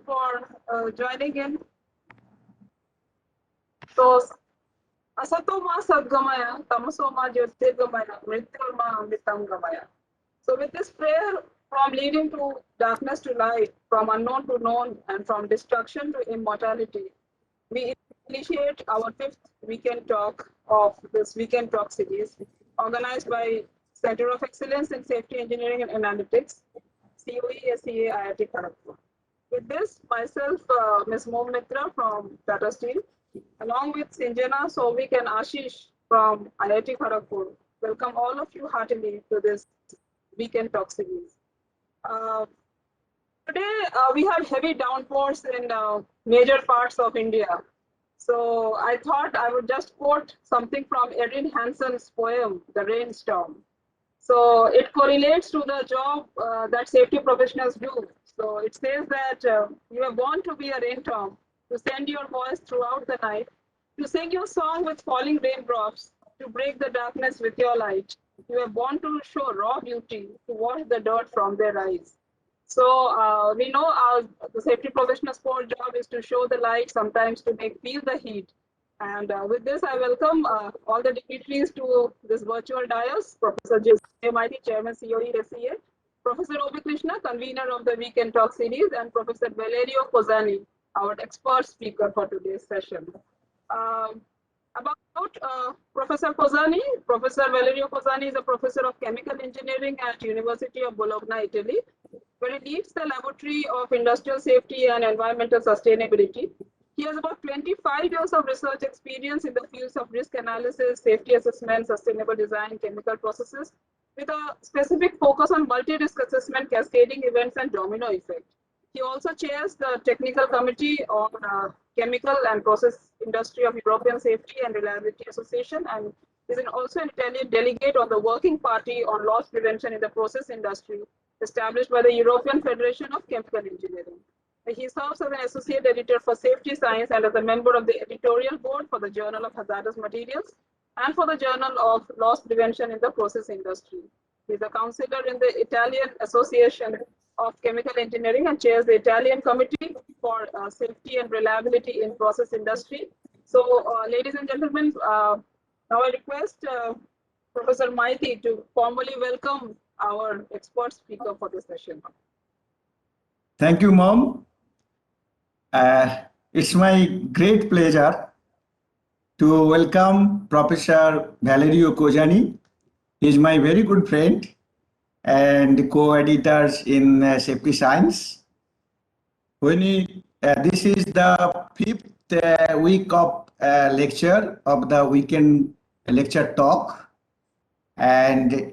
for joining in. So, Asatoma Sadgamaya, Tamasoma Jyotirgamaya, Mrityurma Amritam Gamaya. So, with this prayer from leading to darkness to light, from unknown to known, and from destruction to immortality, we initiate our fifth weekend talk of this weekend talk series, organized by Center of Excellence in Safety Engineering and Analytics, COE SEA IIT Kharagpur. With this, myself, Ms. Mom Mitra from Tata Steel, along with Sinjana, Sovik, and Ashish from IIT Kharagpur, welcome all of you heartily to this weekend talk series. Today, we have heavy downpours in major parts of India. So I thought I would just quote something from Erin Hansen's poem, The Rainstorm. So it correlates to the job that safety professionals do. So it says that you are born to be a rainstorm, to send your voice throughout the night, to sing your song with falling raindrops, to break the darkness with your light. You are born to show raw beauty, to wash the dirt from their eyes. So we know the safety professional's core job is to show the light, sometimes to feel the heat. And with this, I welcome all the dignitaries to this virtual dais, Professor J. Maiti, Chairman, COE, SEA, Professor Obi Krishna, convener of the Weekend Talk series, and Professor Valerio Cozzani, our expert speaker for today's session. About Professor Cozzani, Professor Valerio Cozzani is a professor of chemical engineering at University of Bologna, Italy, where he leads the Laboratory of Industrial Safety and Environmental Sustainability. He has about 25 years of research experience in the fields of risk analysis, safety assessment, sustainable design, chemical processes, with a specific focus on multi-risk assessment, cascading events, and domino effect. He also chairs the Technical Committee on Chemical and Process Industry of European Safety and Reliability Association, and is also an Italian delegate on the Working Party on Loss Prevention in the Process Industry, established by the European Federation of Chemical Engineering. He serves as an associate editor for Safety Science and as a member of the editorial board for the Journal of Hazardous Materials and for the Journal of Loss Prevention in the Process Industry. He is a counselor in the Italian Association of Chemical Engineering and chairs the Italian Committee for Safety and Reliability in Process Industry. So, ladies and gentlemen, now I request Professor Maiti to formally welcome our expert speaker for this session. Thank you, Mom. It's my great pleasure to welcome Professor Valerio Cozzani. He's my very good friend and co-editors in Safety Science. This is the fifth week of lecture of the weekend lecture talk, and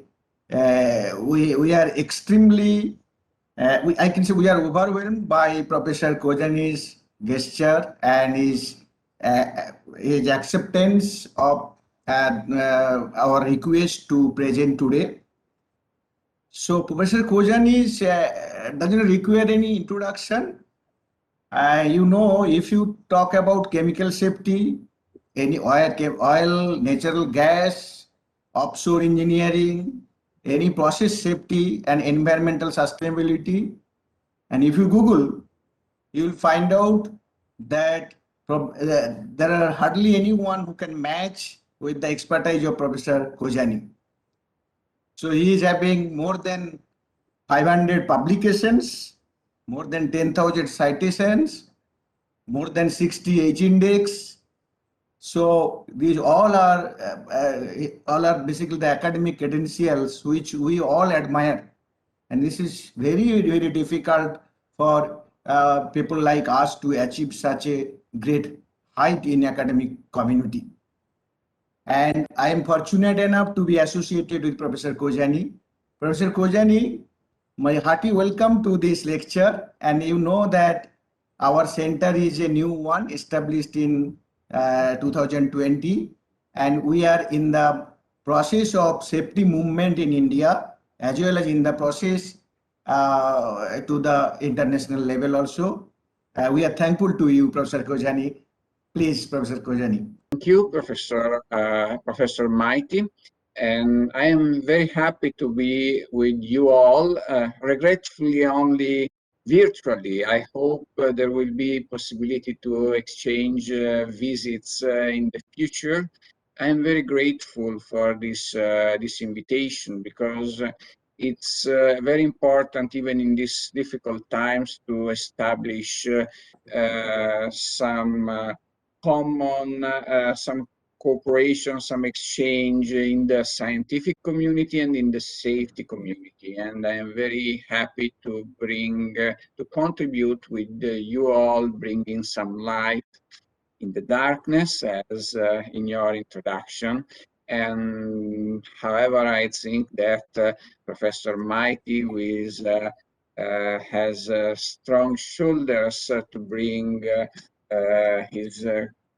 we are extremely, I can say we are overwhelmed by Professor Cozzani's gesture and his acceptance of our request to present today. So Professor Cozzani doesn't require any introduction. You know, if you talk about chemical safety, any oil, natural gas, offshore engineering, any process safety and environmental sustainability, and if you Google, you will find out that there are hardly anyone who can match with the expertise of Professor Cozzani. So he is having more than 500 publications, more than 10,000 citations, more than 60 H index. So these all are basically the academic credentials which we all admire, and this is very, very difficult for people like us to achieve such a great height in academic community. And I am fortunate enough to be associated with Professor Cozzani. Professor Cozzani, my hearty welcome to this lecture. And you know that our center is a new one established in 2020, and we are in the process of safety movement in India, as well as in the process to the international level also. We are thankful to you, Professor Cozzani. Please, Professor Cozzani. Thank you, Professor Maiti, and I am very happy to be with you all. Regretfully, only virtually. I hope there will be possibility to exchange visits in the future. I'm very grateful for this invitation, because it's very important, even in these difficult times, to establish some common, some cooperation, some exchange in the scientific community and in the safety community. And I am very happy to to contribute with you all, bringing some light in the darkness, as in your introduction. And however, I think that Professor Mighty has strong shoulders to bring his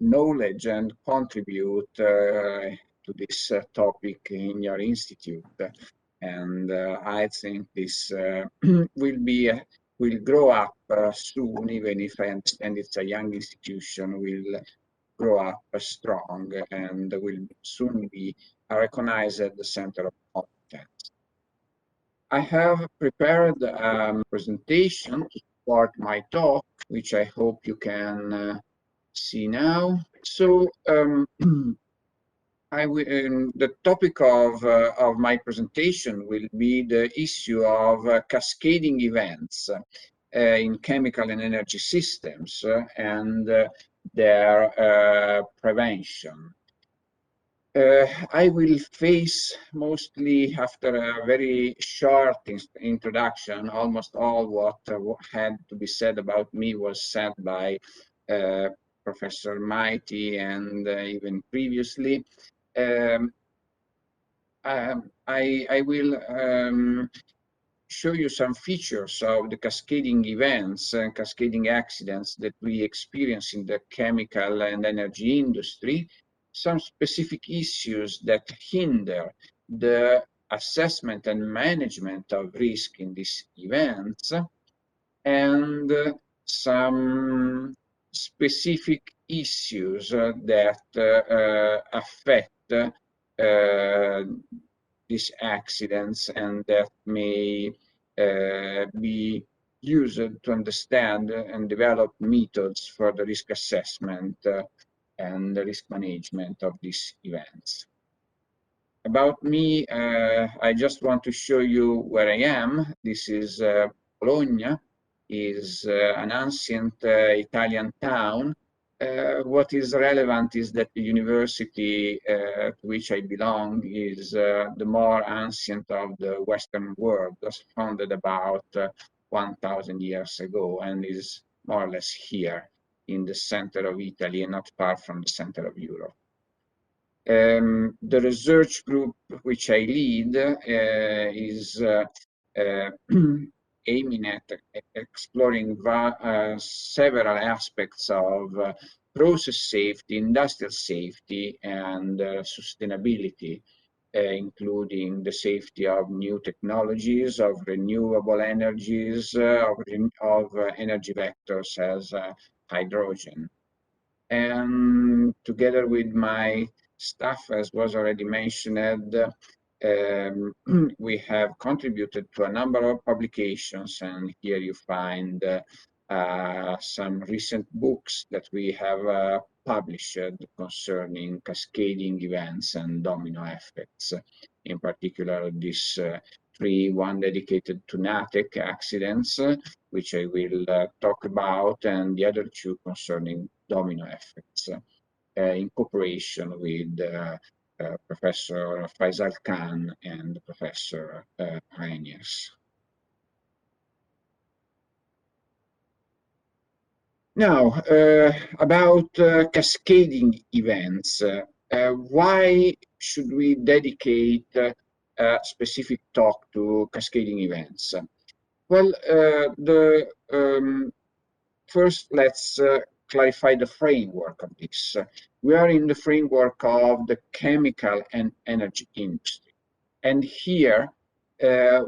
knowledge and contribute to this topic in your institute. And I think this will grow up soon, even if I understand it's a young institution, will grow up strong and will soon be recognized at the center of competence. I have prepared a presentation to support my talk, which I hope you can see now. So the topic of my presentation will be the issue of cascading events in chemical and energy systems and their prevention. I will face, mostly after a very short introduction, almost all what had to be said about me was said by Professor Mighty and even previously. I will show you some features of the cascading events and cascading accidents that we experience in the chemical and energy industry, some specific issues that hinder the assessment and management of risk in these events, and some specific issues that affect these accidents and that may be used to understand and develop methods for the risk assessment and the risk management of these events. About me, I just want to show you where I am. This is Bologna, is an ancient Italian town. What is relevant is that the university to which I belong is the more ancient of the Western world, was founded about 1,000 years ago, and is more or less here in the center of Italy and not far from the center of Europe. The research group which I lead is aiming at exploring several aspects of process safety, industrial safety, and sustainability, including the safety of new technologies, of renewable energies, of energy vectors as hydrogen. And together with my staff, as was already mentioned, we have contributed to a number of publications, and here you find some recent books that we have published concerning cascading events and domino effects. In particular, these three, one dedicated to NATEC accidents, which I will talk about, and the other two concerning domino effects, in cooperation with Professor Faisal Khan and Professor Reiniers. Now, about cascading events. Why should we dedicate a specific talk to cascading events? Well, first, let's clarify the framework of this. We are in the framework of the chemical and energy industry. And here,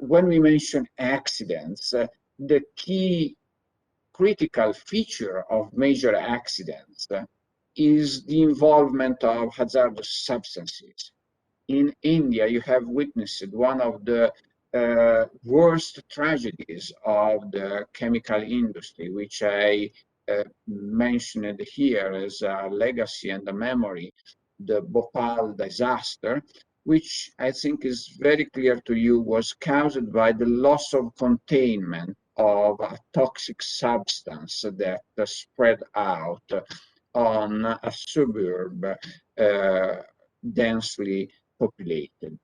when we mention accidents, the key critical feature of major accidents is the involvement of hazardous substances. In India, you have witnessed one of the worst tragedies of the chemical industry, which I mentioned here as a legacy and a memory, the Bhopal disaster, which I think is very clear to you was caused by the loss of containment of a toxic substance that spread out on a suburb densely populated.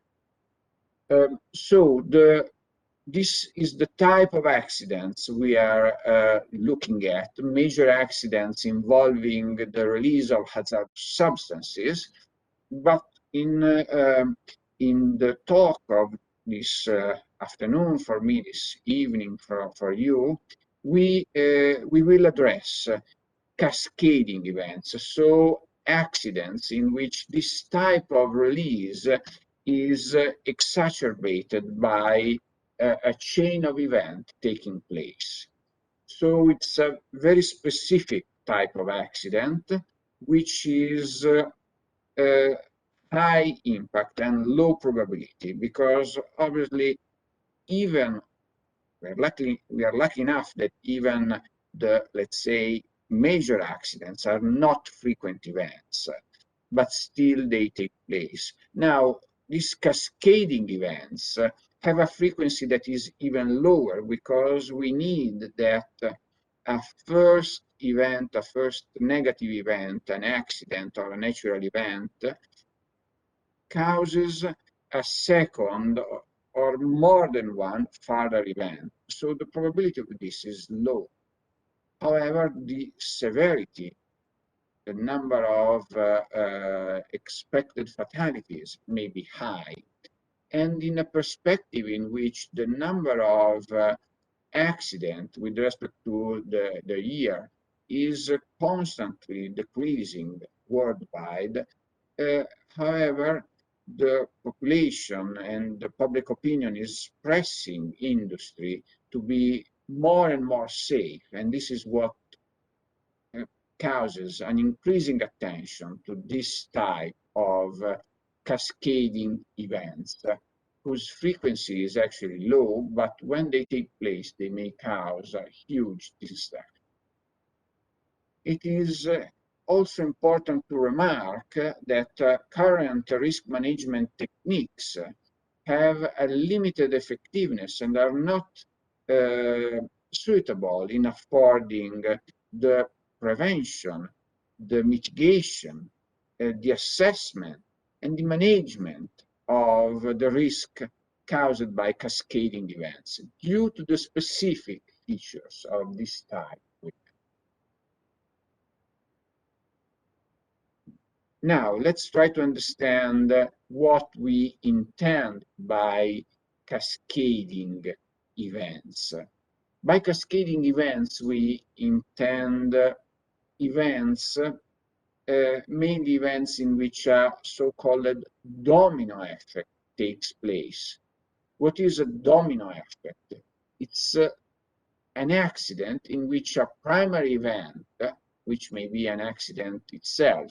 This is the type of accidents we are looking at, major accidents involving the release of hazardous substances. But in the talk of this afternoon, for me, this evening for you, we will address cascading events, so accidents in which this type of release is exacerbated by a chain of events taking place. So it's a very specific type of accident, which is high impact and low probability, because obviously even we are lucky enough that even the, let's say, major accidents are not frequent events, but still they take place. Now, these cascading events have a frequency that is even lower, because we need that a first event, a first negative event, an accident or a natural event, causes a second or more than one further event. So the probability of this is low. However, the severity, the number of expected fatalities may be high. And in a perspective in which the number of accidents with respect to the year is constantly decreasing worldwide, however, the population and the public opinion is pressing industry to be more and more safe. And this is what causes an increasing attention to this type of cascading events, whose frequency is actually low, but when they take place, they may cause a huge disaster. It is also important to remark that current risk management techniques have a limited effectiveness and are not suitable in affording the prevention, the mitigation, the assessment, and the management of the risk caused by cascading events due to the specific features of this type. Now, let's try to understand what we intend by cascading events. By cascading events, we intend events, mainly events in which a so-called domino effect takes place. What is a domino effect? It's an accident in which a primary event, which may be an accident itself,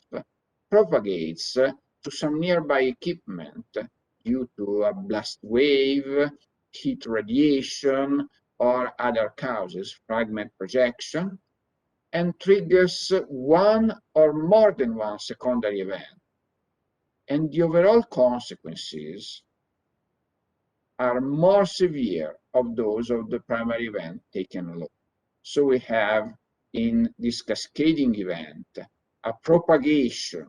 propagates to some nearby equipment due to a blast wave, heat radiation, or other causes, fragment projection, and triggers one or more than one secondary event. And the overall consequences are more severe of those of the primary event taken alone. So we have in this cascading event a propagation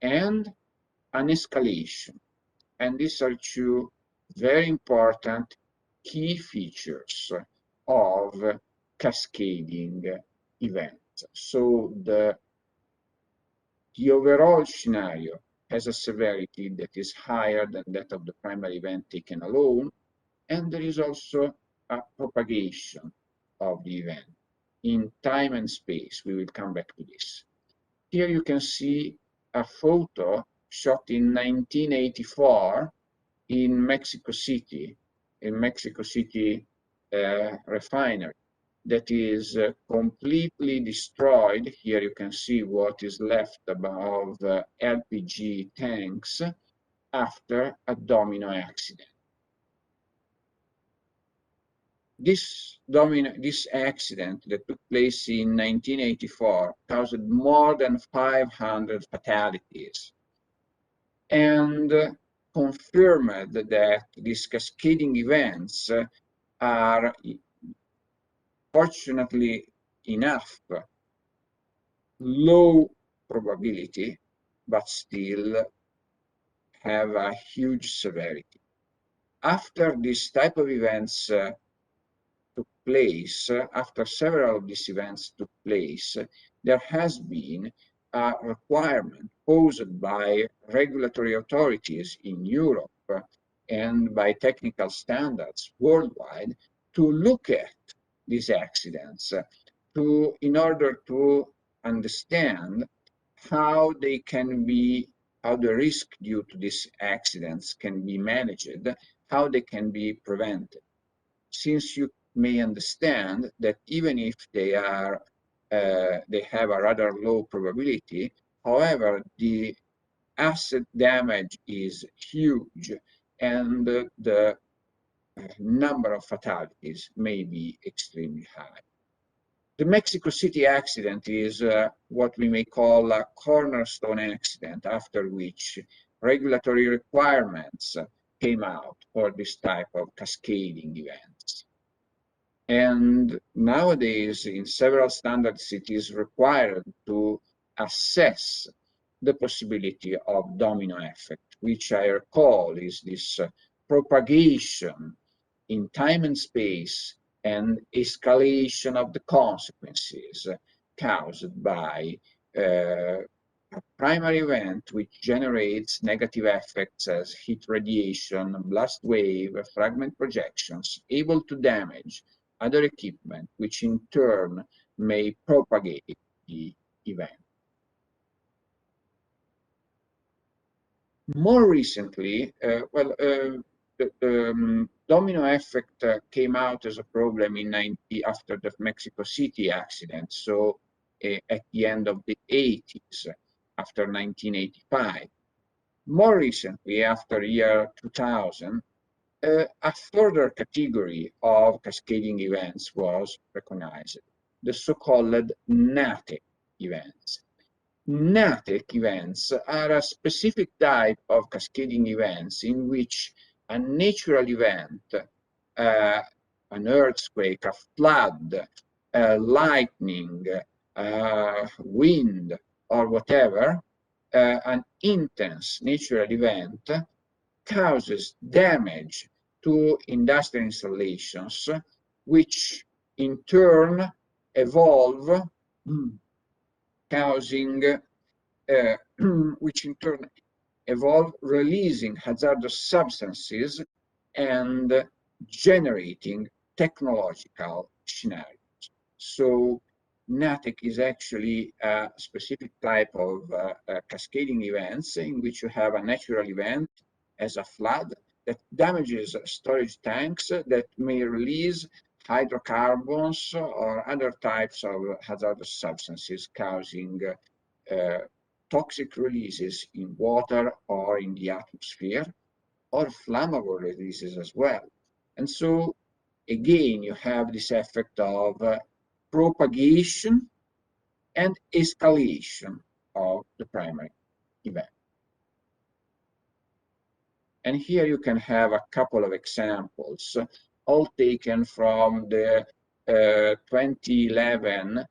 and an escalation. And these are two very important key features of cascading events. So the overall scenario has a severity that is higher than that of the primary event taken alone, and there is also a propagation of the event in time and space. We will come back to this. Here you can see a photo shot in 1984 in Mexico City refinery that is completely destroyed. Here you can see what is left above LPG tanks after a domino accident. This accident that took place in 1984 caused more than 500 fatalities and confirmed that these cascading events are, fortunately enough, low probability, but still have a huge severity. After this type of events took place, after several of these events took place, there has been a requirement posed by regulatory authorities in Europe and by technical standards worldwide to look at these accidents in order to understand how they can be, how the risk due to these accidents can be managed, how they can be prevented. Since you may understand that even if they have a rather low probability, however, the asset damage is huge and the number of fatalities may be extremely high. The Mexico City accident is what we may call a cornerstone accident, after which regulatory requirements came out for this type of cascading events. And nowadays, in several standards, it is required to assess the possibility of domino effect, which I recall is this propagation in time and space and escalation of the consequences caused by a primary event which generates negative effects as heat radiation, blast wave, fragment projections, able to damage other equipment, which in turn may propagate the event. More recently, the domino effect came out as a problem after the Mexico City accident, so at the end of the 80s, after 1985. More recently, after year 2000, a further category of cascading events was recognized, the so-called NATEC events. NATEC events are a specific type of cascading events in which a natural event, an earthquake, a flood, lightning, wind, or whatever, an intense natural event causes damage to industrial installations, which in turn evolve, which in turn evolve releasing hazardous substances and generating technological scenarios. So NATEC is actually a specific type of cascading events in which you have a natural event as a flood that damages storage tanks that may release hydrocarbons or other types of hazardous substances causing toxic releases in water or in the atmosphere, or flammable releases as well. And so, again, you have this effect of propagation and escalation of the primary event. And here you can have a couple of examples, all taken from the 2011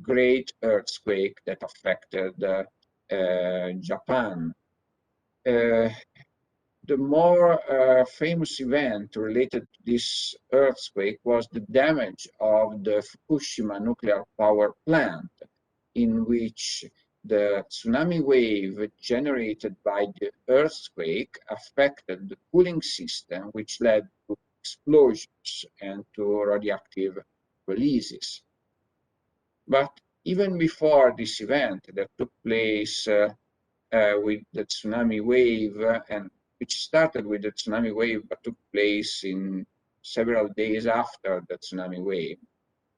great earthquake that affected Japan. The more famous event related to this earthquake was the damage of the Fukushima nuclear power plant, in which the tsunami wave generated by the earthquake affected the cooling system, which led to explosions and to radioactive releases. But even before this event that took place with the tsunami wave, and which started with the tsunami wave but took place in several days after the tsunami wave,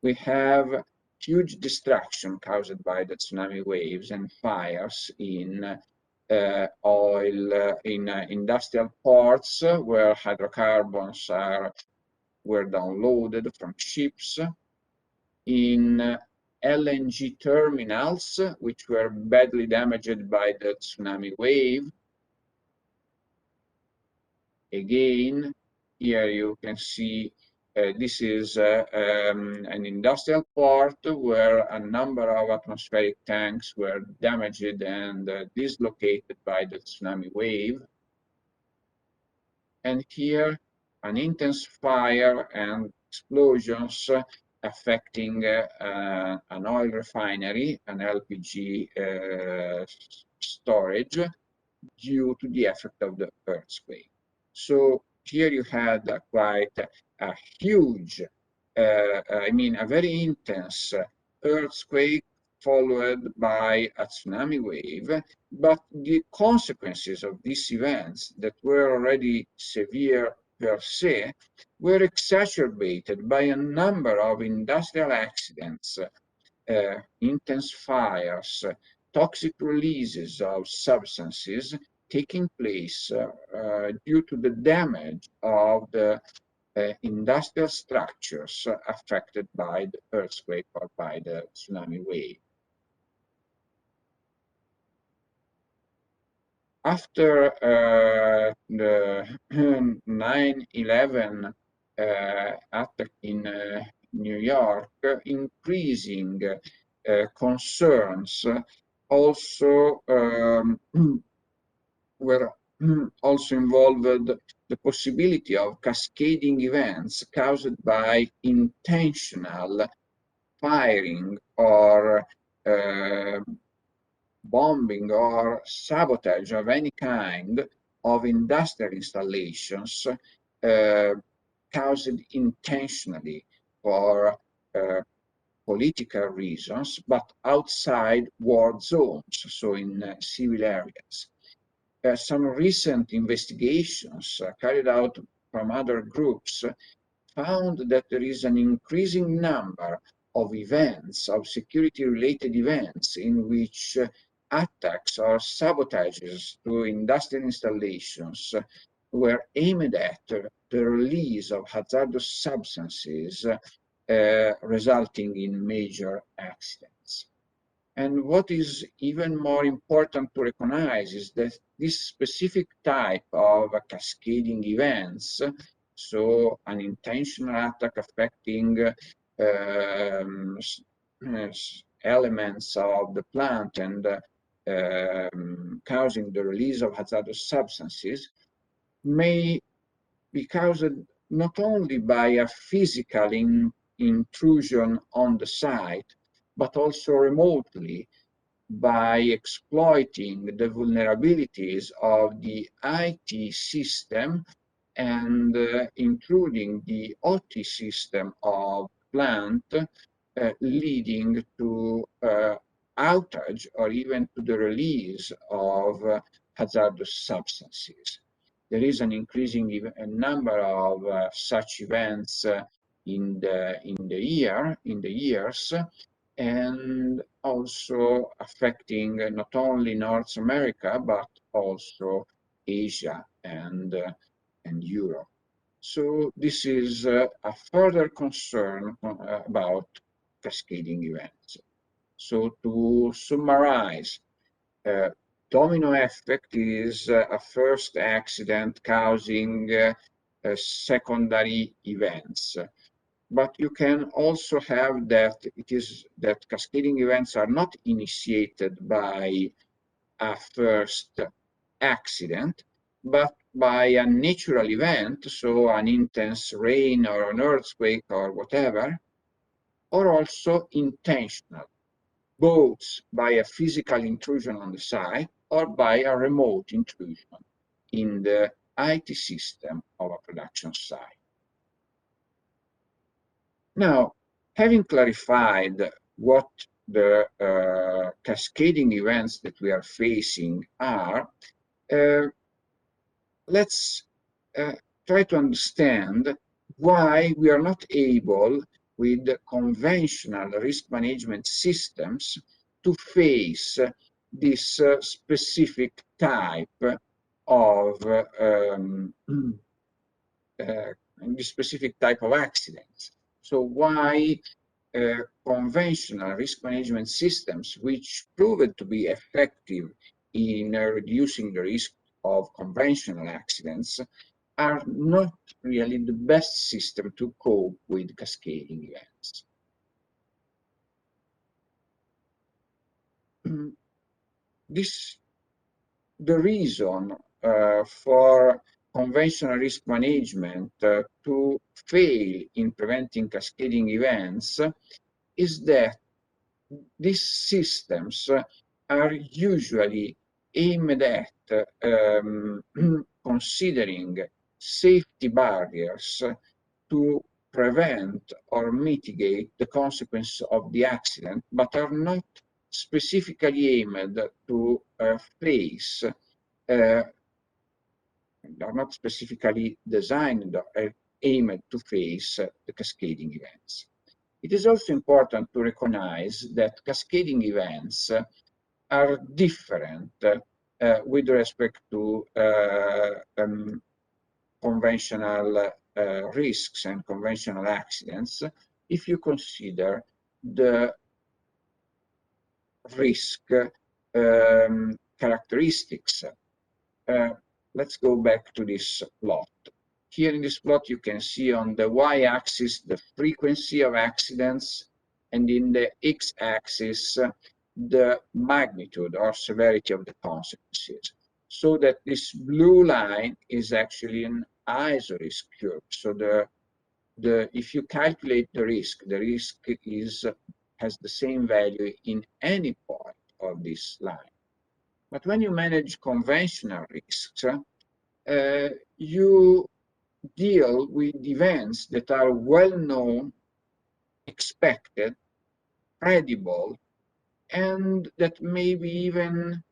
we have huge destruction caused by the tsunami waves and fires in industrial ports where hydrocarbons are were downloaded from ships, in LNG terminals, which were badly damaged by the tsunami wave. Again, here you can see this is an industrial port where a number of atmospheric tanks were damaged and dislocated by the tsunami wave. And here, an intense fire and explosions affecting an oil refinery, an LPG storage, due to the effect of the earthquake. So here you had quite a huge, I mean, a very intense earthquake followed by a tsunami wave, but the consequences of these events that were already severe per se were exacerbated by a number of industrial accidents, intense fires, toxic releases of substances taking place due to the damage of the industrial structures affected by the earthquake or by the tsunami wave. After the 9/11 attack in New York, increasing concerns also were also involved the possibility of cascading events caused by intentional firing or bombing or sabotage of any kind of industrial installations caused intentionally for political reasons, but outside war zones, so in civil areas. Some recent investigations carried out from other groups found that there is an increasing number of events, of security-related events, in which attacks or sabotages to industrial installations were aimed at the release of hazardous substances, resulting in major accidents. And what is even more important to recognize is that this specific type of cascading events, so an intentional attack affecting elements of the plant and causing the release of hazardous substances, may be caused not only by a physical intrusion on the site, but also remotely by exploiting the vulnerabilities of the IT system and including the OT system of plant, leading to outage or even to the release of hazardous substances. There is an increasing number of such events in the years, and also affecting not only North America but also Asia and Europe. So this is a further concern about cascading events. So to summarize, domino effect is a first accident causing secondary events. But you can also have that that cascading events are not initiated by a first accident, but by a natural event, so an intense rain or an earthquake or whatever, or also intentional, both by a physical intrusion on the site or by a remote intrusion in the IT system of a production site. Now, having clarified what the cascading events that we are facing are, let's try to understand why we are not able, with conventional risk management systems, to face this specific type of in this specific type of accidents. So why conventional risk management systems, which proved to be effective in reducing the risk of conventional accidents, are not really the best system to cope with cascading events. The reason for conventional risk management to fail in preventing cascading events is that these systems are usually aimed at considering safety barriers to prevent or mitigate the consequence of the accident, but are not specifically aimed to face, are not specifically designed or aimed to face the cascading events. It is also important to recognize that cascading events are different with respect to conventional risks and conventional accidents if you consider the risk characteristics. Let's go back to this plot. Here in this plot, you can see on the y-axis the frequency of accidents, and in the x-axis the magnitude or severity of the consequences. So that this blue line is actually an isorisk curve. So if you calculate the risk has the same value in any point of this line. But when you manage conventional risks, you deal with events that are well known, expected, credible, and that maybe even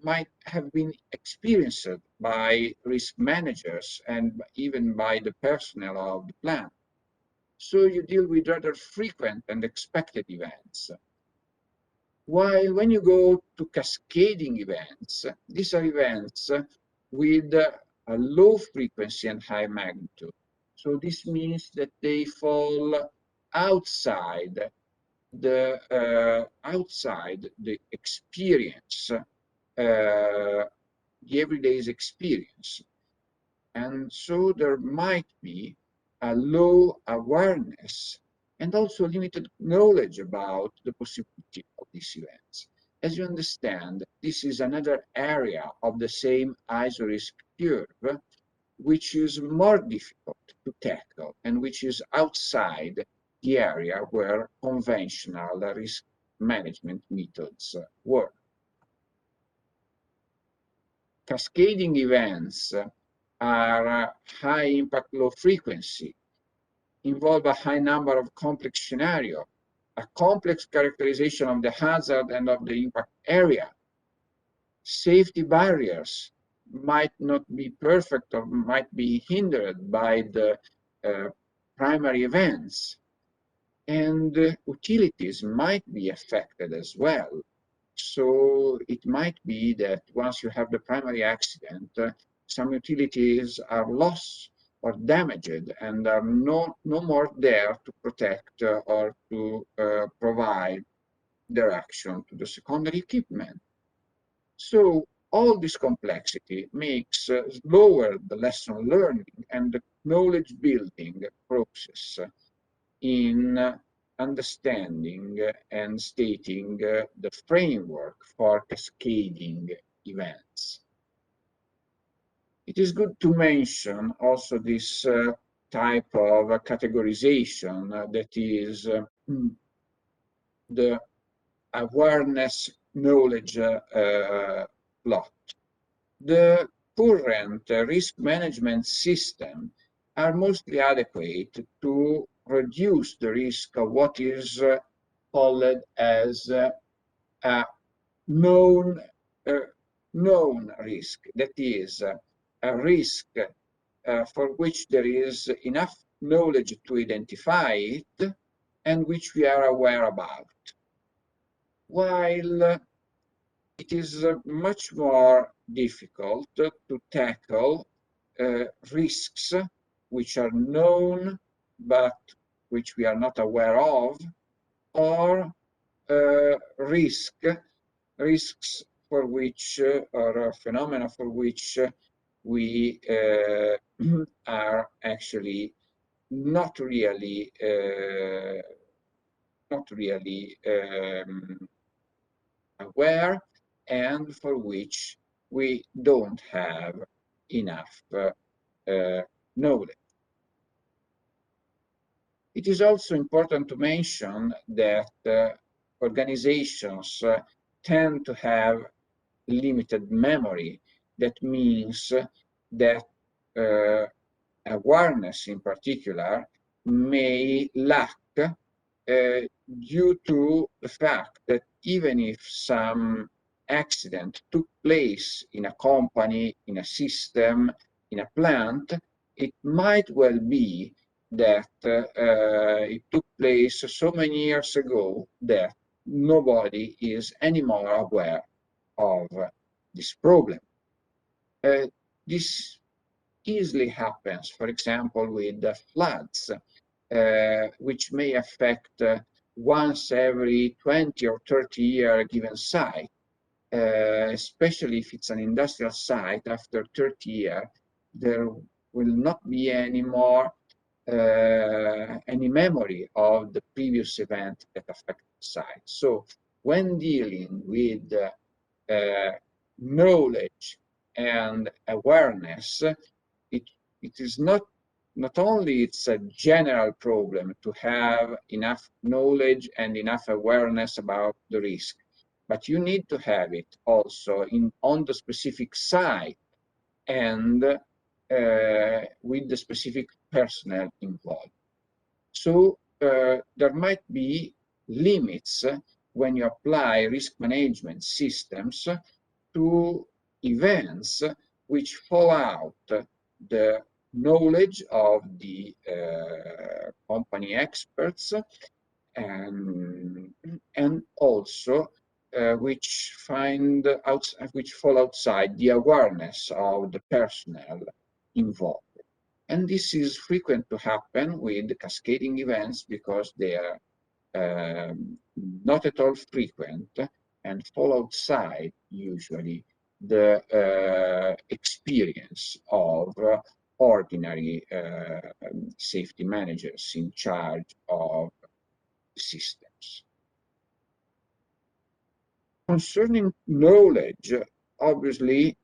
might have been experienced by risk managers and even by the personnel of the plant. So you deal with rather frequent and expected events. While when you go to cascading events, these are events with a low frequency and high magnitude. So this means that they fall outside the experience, the everyday's experience. And so there might be a low awareness and also limited knowledge about the possibility of these events. As you understand, this is another area of the same isorisk curve, which is more difficult to tackle and which is outside the area where conventional risk management methods work. Cascading events are high impact, low frequency, involve a high number of complex scenarios, a complex characterization of the hazard and of the impact area. Safety barriers might not be perfect or might be hindered by the primary events, and utilities might be affected as well. So it might be that once you have the primary accident, some utilities are lost or damaged and are no more there to protect or to provide direction to the secondary equipment. So all this complexity makes slower the lesson learning and the knowledge building process in understanding and stating the framework for cascading events. It is good to mention also this type of categorization that is the awareness knowledge plot. The current risk management system are mostly adequate to reduce the risk of what is called as a known risk. That is a risk for which there is enough knowledge to identify it and which we are aware about. While it is much more difficult to tackle risks which are known but which we are not aware of, or risks for which or phenomena for which we are actually not really aware, and for which we don't have enough knowledge. It is also important to mention that organizations tend to have limited memory. That means that awareness in particular may lack due to the fact that even if some accident took place in a company, in a system, in a plant, it might well be that it took place so many years ago that nobody is anymore aware of this problem. This easily happens, for example, with the floods, which may affect once every 20 or 30 year given site, especially if it's an industrial site. After 30 years, there will not be any more any memory of the previous event that affected the site. So when dealing with knowledge and awareness, it is not only it's a general problem to have enough knowledge and enough awareness about the risk, but you need to have it also on the specific site and with the specific personnel involved. So there might be limits when you apply risk management systems to events which fall out the knowledge of the company experts, and also which fall outside the awareness of the personnel involved. And this is frequent to happen with cascading events because they are not at all frequent and fall outside usually the experience of ordinary safety managers in charge of systems. Concerning knowledge, obviously,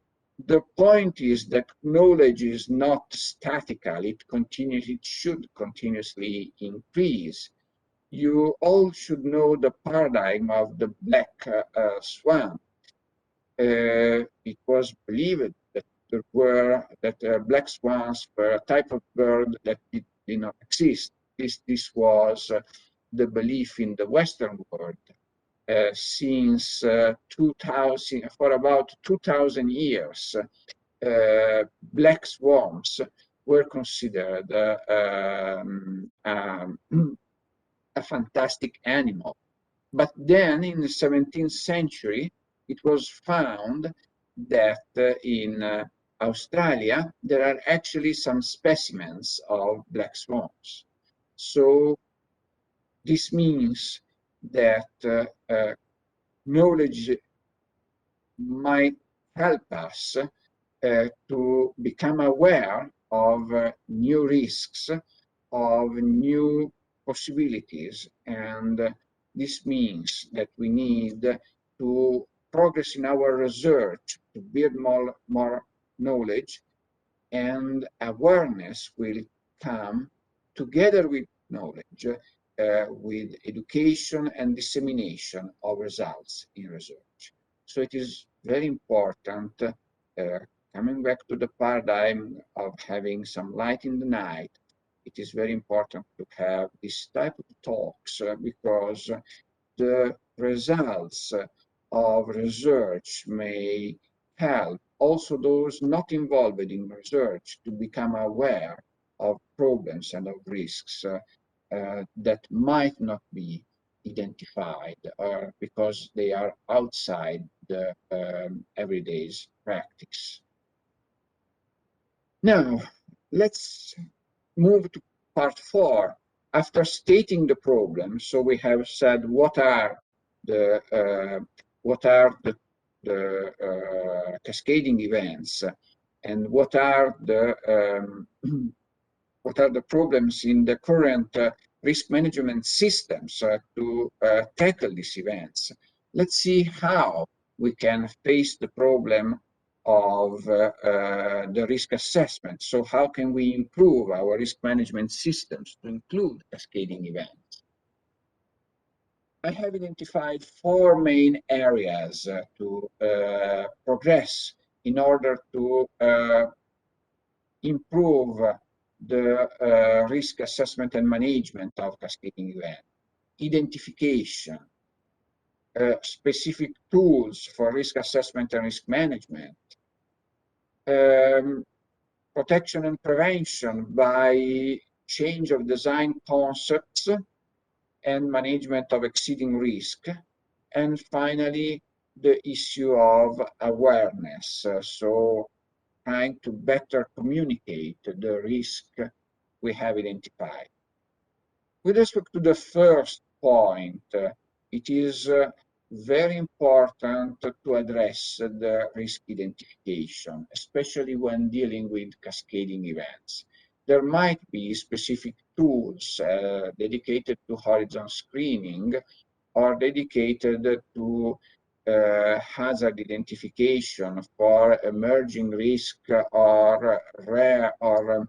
the point is that knowledge is not statical. It should continuously increase. You all should know the paradigm of the black swan. It was believed that black swans were a type of bird that did not exist. This was the belief in the Western world since 2000, for about 2,000 years. Black swans were considered a fantastic animal. But then in the 17th century, it was found that in Australia, there are actually some specimens of black swans. So this means that knowledge might help us to become aware of new risks, of new possibilities, and this means that we need to progress in our research to build more knowledge, and awareness will come together with knowledge, with education and dissemination of results in research. So it is very important, coming back to the paradigm of having some light in the night, it is very important to have this type of talks because the results of research may help also those not involved in research to become aware of problems and of risks that might not be identified because they are outside the everyday's practice. Now, let's move to part 4. After stating the problem, so we have said what are the cascading events, and what are the problems in the current risk management systems to tackle these events. Let's see how we can face the problem of the risk assessment. So how can we improve our risk management systems to include cascading events? I have identified 4 main areas to progress in order to improve the risk assessment and management of cascading events. Identification, specific tools for risk assessment and risk management, protection and prevention by change of design concepts and management of exceeding risk, and finally the issue of awareness, so trying to better communicate the risk we have identified. With respect to the first point, it is very important to address the risk identification, especially when dealing with cascading events. There might be specific tools dedicated to horizon screening or dedicated to hazard identification for emerging risk or rare or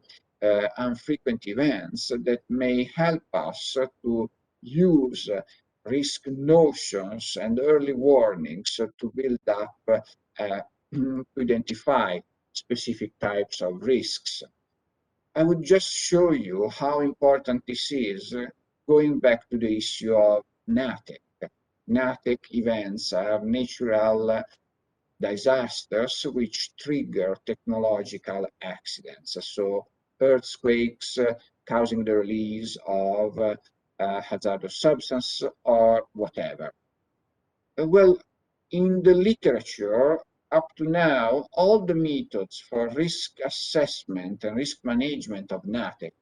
infrequent events that may help us to use risk notions and early warnings to build up to identify specific types of risks. I would just show you how important this is going back to the issue of NATEC. NATEC events are natural disasters which trigger technological accidents. So earthquakes causing the release of hazardous substance or whatever. Well, in the literature, up to now, all the methods for risk assessment and risk management of NATEC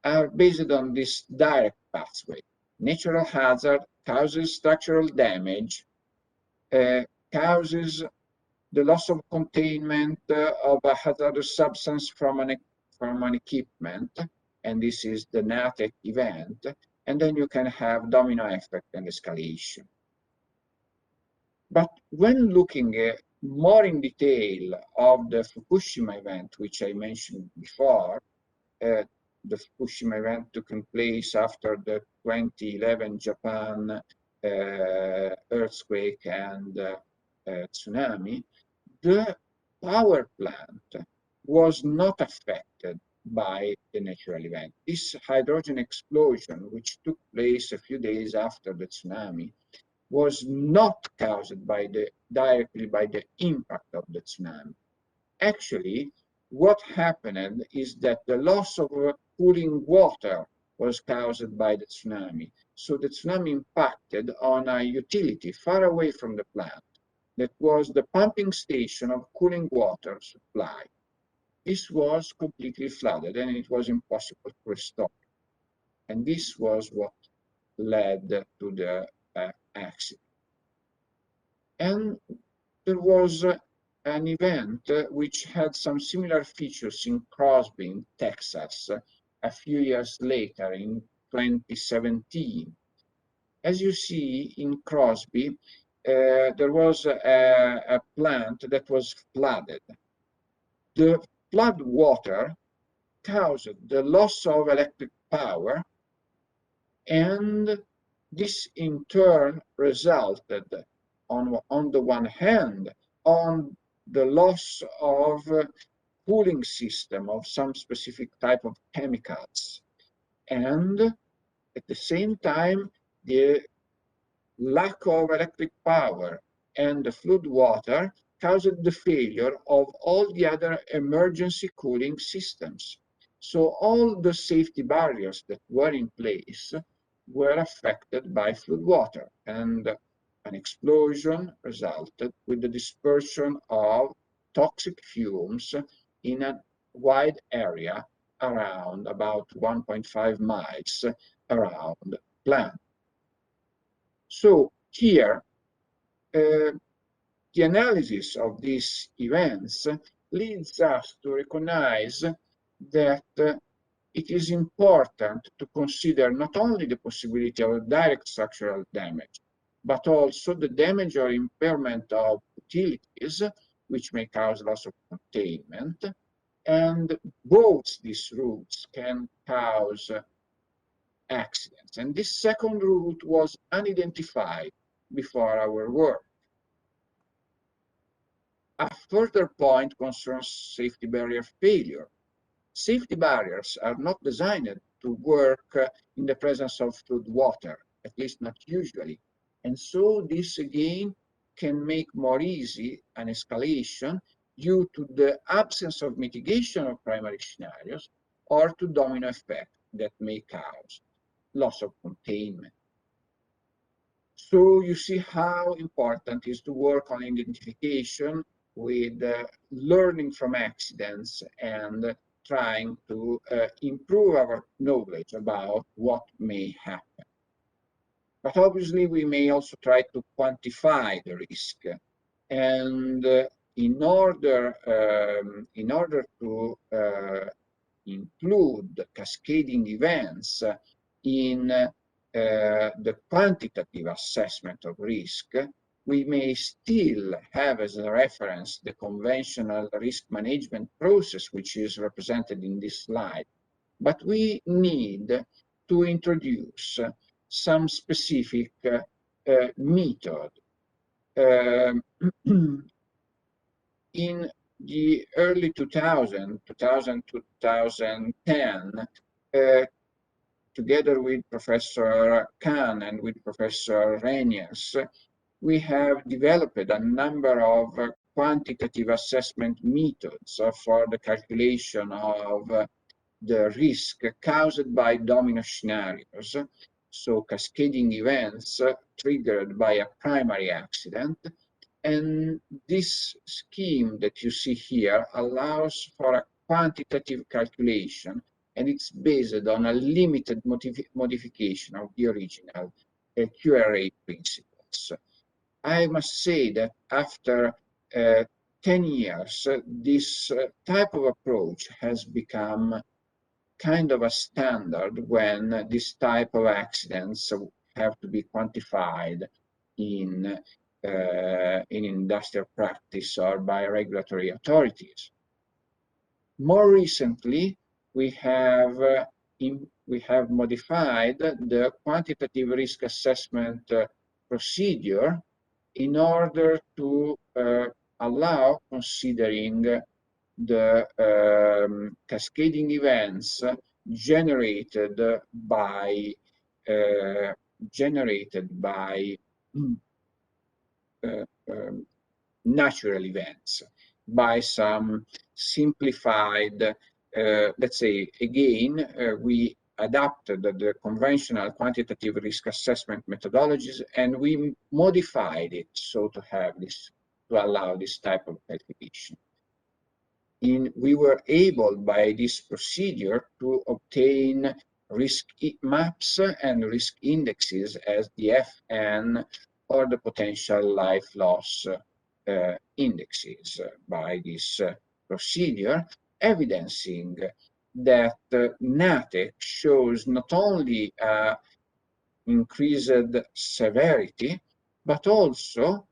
are based on this direct pathway. Natural hazard causes structural damage, causes the loss of containment of a hazardous substance from an equipment, and this is the NATEC event, and then you can have domino effect and escalation. But when looking more in detail of the Fukushima event, which I mentioned before, the Fukushima event took place after the 2011 Japan earthquake and tsunami, the power plant was not affected by the natural event. This hydrogen explosion, which took place a few days after the tsunami, was not caused directly by the impact of the tsunami. Actually, what happened is that the loss of cooling water was caused by the tsunami. So the tsunami impacted on a utility far away from the plant that was the pumping station of cooling water supply. This was completely flooded and it was impossible to restore. And this was what led to the accident. And there was an event which had some similar features in Crosby, Texas, a few years later in 2017. As you see in Crosby, there was a plant that was flooded. The flood water caused the loss of electric power, and this in turn resulted on the one hand on the loss of cooling system of some specific type of chemicals, and at the same time the lack of electric power and the flood water caused the failure of all the other emergency cooling systems. So all the safety barriers that were in place were affected by flood water, and an explosion resulted with the dispersion of toxic fumes in a wide area around about 1.5 miles around plant. So here, the analysis of these events leads us to recognize that it is important to consider not only the possibility of direct structural damage, but also the damage or impairment of utilities, which may cause loss of containment. And both these routes can cause accidents. And this second route was unidentified before our work. A further point concerns safety barrier failure. Safety barriers are not designed to work in the presence of flood water, at least not usually. And so this again can make more easy an escalation due to the absence of mitigation of primary scenarios or to domino effect that may cause loss of containment. So you see how important it is to work on identification with learning from accidents and trying to improve our knowledge about what may happen. But obviously, we may also try to quantify the risk. And in order to include cascading events in the quantitative assessment of risk, we may still have as a reference the conventional risk management process, which is represented in this slide. But we need to introduce some specific method. In the early 2010, together with Professor Kahn and with Professor Reniers, we have developed a number of quantitative assessment methods for the calculation of the risk caused by domino scenarios, so cascading events triggered by a primary accident. And this scheme that you see here allows for a quantitative calculation, and it's based on a limited modification of the original QRA principles. I must say that after 10 years, this type of approach has become kind of a standard when this type of accidents have to be quantified in industrial practice or by regulatory authorities. More recently, we have modified the quantitative risk assessment procedure in order to allow considering the cascading events generated by natural events, by some simplified, let's say, again, we adapted the conventional quantitative risk assessment methodologies and we modified it so to have this, to allow this type of calculation. We were able by this procedure to obtain risk maps and risk indexes as the FN or the potential life loss indexes by this procedure, evidencing that NATEC shows not only increased severity, but also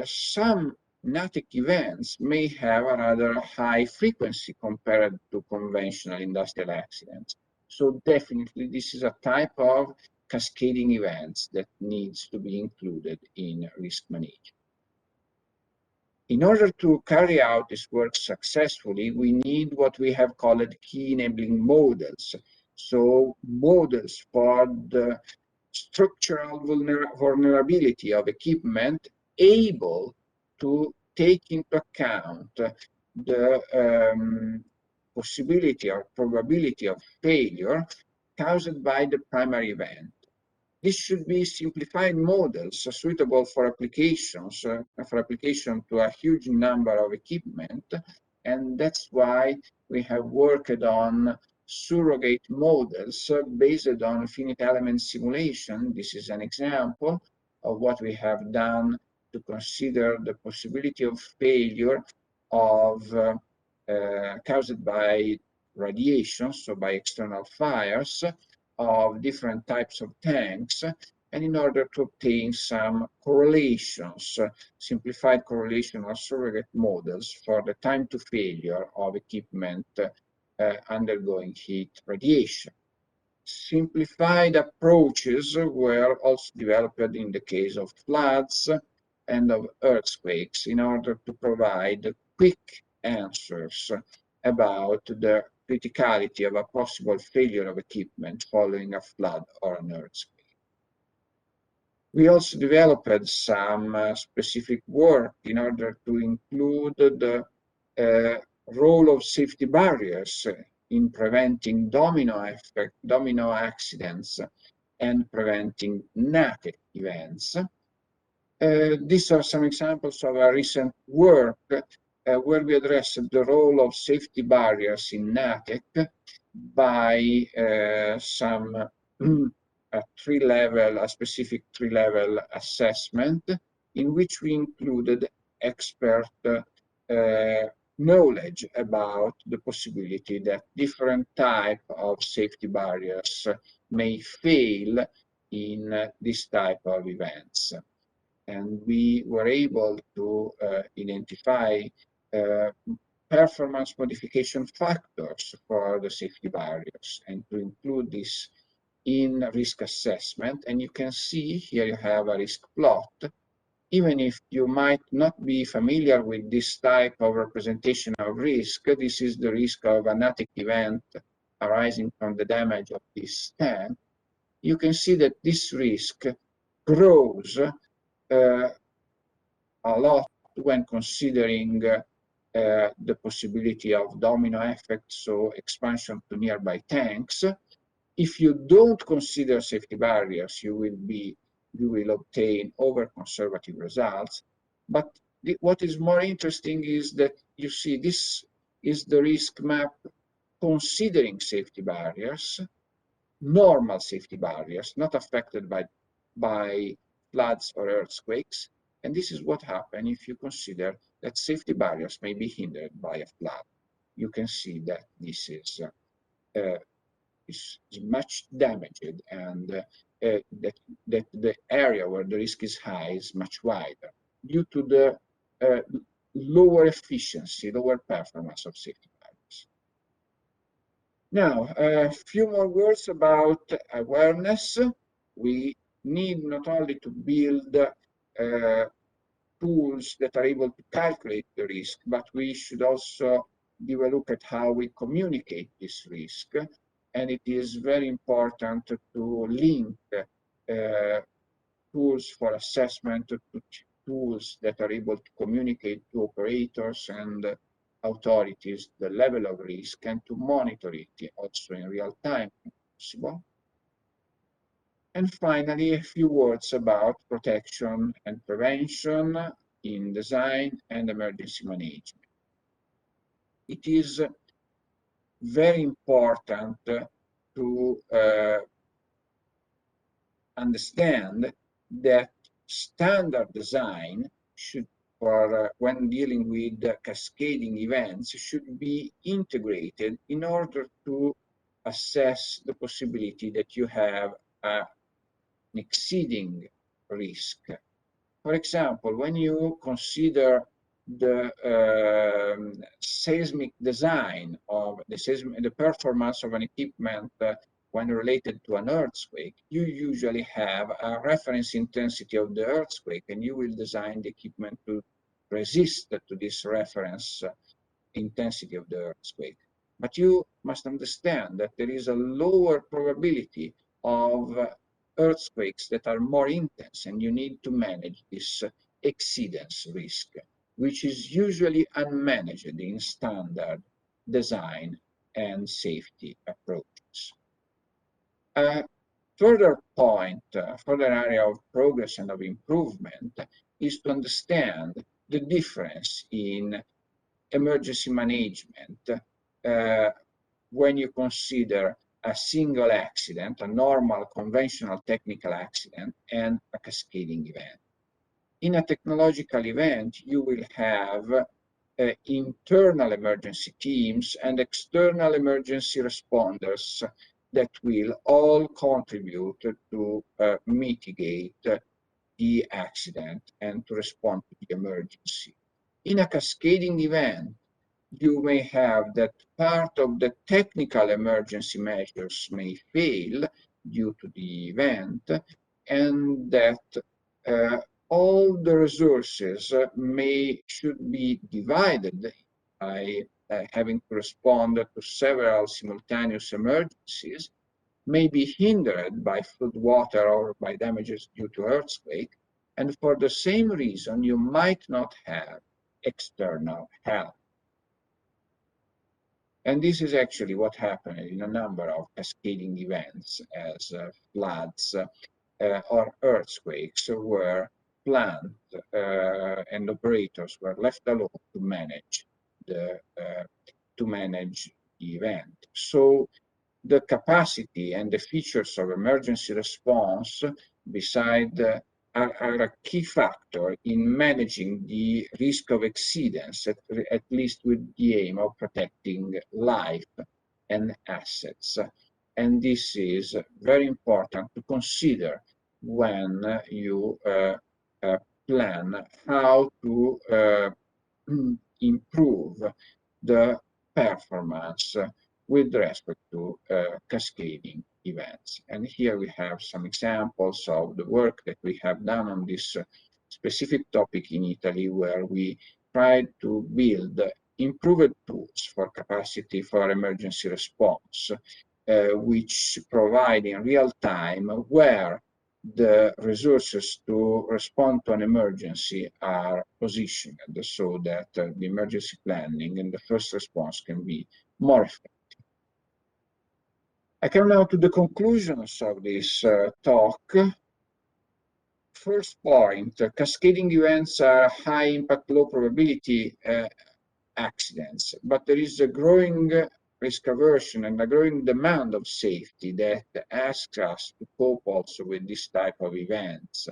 some NATEC events may have a rather high frequency compared to conventional industrial accidents. So definitely this is a type of cascading events that needs to be included in risk management. In order to carry out this work successfully, we need what we have called key enabling models. So models for the structural vulnerability of equipment able to take into account the possibility or probability of failure caused by the primary event. This should be simplified models suitable for applications, for application to a huge number of equipment, And that's why we have worked on surrogate models based on finite element simulation. This is an example of what we have done to consider the possibility of failure of caused by radiation, so by external fires, of different types of tanks, and in order to obtain some correlations, simplified correlation or surrogate models for the time to failure of equipment undergoing heat radiation. Simplified approaches were also developed in the case of floods and of earthquakes in order to provide quick answers about the criticality of a possible failure of equipment following a flood or an earthquake. We also developed some specific work in order to include the role of safety barriers in preventing domino accidents and preventing NATEC events. These are some examples of our recent work where we addressed the role of safety barriers in NATEC by some a specific three-level assessment in which we included expert knowledge about the possibility that different type of safety barriers may fail in this type of events. And we were able to identify performance modification factors for the safety barriers and to include this in risk assessment. And you can see here you have a risk plot. Even if you might not be familiar with this type of representation of risk, this is the risk of a NATEC event arising from the damage of this tank. You can see that this risk grows a lot when considering the possibility of domino effect, so expansion to nearby tanks. If you don't consider safety barriers, you will obtain over-conservative results. But what is more interesting is that you see this is the risk map considering safety barriers, normal safety barriers, not affected by floods or earthquakes. And this is what happens if you consider that safety barriers may be hindered by a flood. You can see that this is much damaged, and that the area where the risk is high is much wider due to the lower efficiency, lower performance of safety barriers. Now, a few more words about awareness. We need not only to build tools that are able to calculate the risk, but we should also give a look at how we communicate this risk. And it is very important to link tools for assessment to tools that are able to communicate to operators and authorities the level of risk and to monitor it also in real time if possible. And finally, a few words about protection and prevention in design and emergency management. It is very important to understand that standard design should, for when dealing with cascading events, should be integrated in order to assess the possibility that you have an exceeding risk. For example, when you consider the seismic design of the performance of an equipment when related to an earthquake, you usually have a reference intensity of the earthquake, and you will design the equipment to resist to this reference intensity of the earthquake. But you must understand that there is a lower probability of earthquakes that are more intense, and you need to manage this exceedance risk, which is usually unmanaged in standard design and safety approaches. A further point, further area of progress and of improvement is to understand the difference in emergency management when you consider a single accident, a normal conventional technical accident, and a cascading event. In a technological event, you will have internal emergency teams and external emergency responders that will all contribute to mitigate the accident and to respond to the emergency. In a cascading event, you may have that part of the technical emergency measures may fail due to the event, and that all the resources should be divided by having to respond to several simultaneous emergencies, may be hindered by flood water or by damages due to earthquake, and for the same reason you might not have external help. And this is actually what happened in a number of cascading events as floods or earthquakes, where plant and operators were left alone to manage the event. So the capacity and the features of emergency response, beside are a key factor in managing the risk of exceedance, at least with the aim of protecting life and assets. And this is very important to consider when you plan how to improve the performance with respect to cascading events. And here we have some examples of the work that we have done on this specific topic in Italy, where we tried to build improved tools for capacity for emergency response, which provide in real time where the resources to respond to an emergency are positioned, so that the emergency planning and the first response can be more effective. I come now to the conclusions of this talk. First point, cascading events are high impact, low probability accidents, but there is a growing risk aversion and a growing demand of safety that asks us to cope also with this type of events.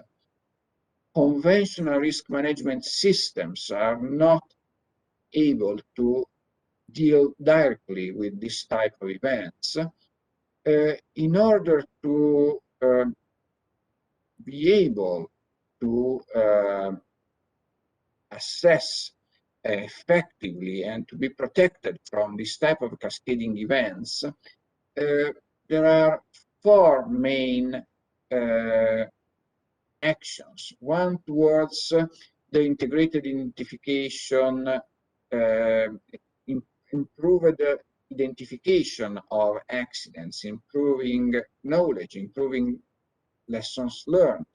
Conventional risk management systems are not able to deal directly with this type of events. In order to be able to assess effectively and to be protected from this type of cascading events, there are four main actions. One towards the integrated identification, improved identification of accidents, improving knowledge, improving lessons learned,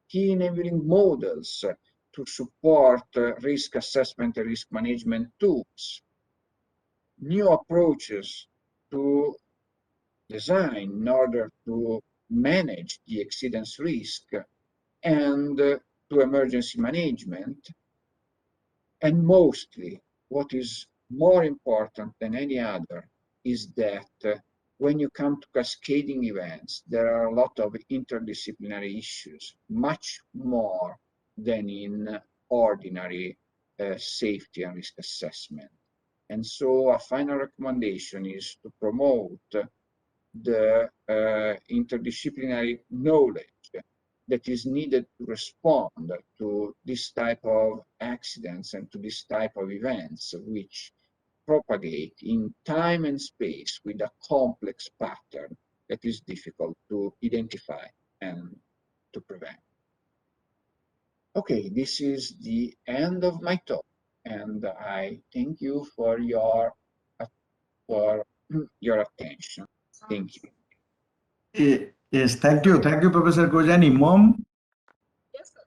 key enabling models to support risk assessment and risk management tools, new approaches to design in order to manage the exceedance risk, and to emergency management. And mostly, what is more important than any other is that when you come to cascading events, there are a lot of interdisciplinary issues, much more than in ordinary safety and risk assessment. And so a final recommendation is to promote the interdisciplinary knowledge that is needed to respond to this type of accidents and to this type of events, which propagate in time and space with a complex pattern that is difficult to identify and to prevent. Okay, this is the end of my talk, and I thank you for your attention. Thank you. Yes, thank you. Thank you, Professor Kojani. Mom? Yes, sir.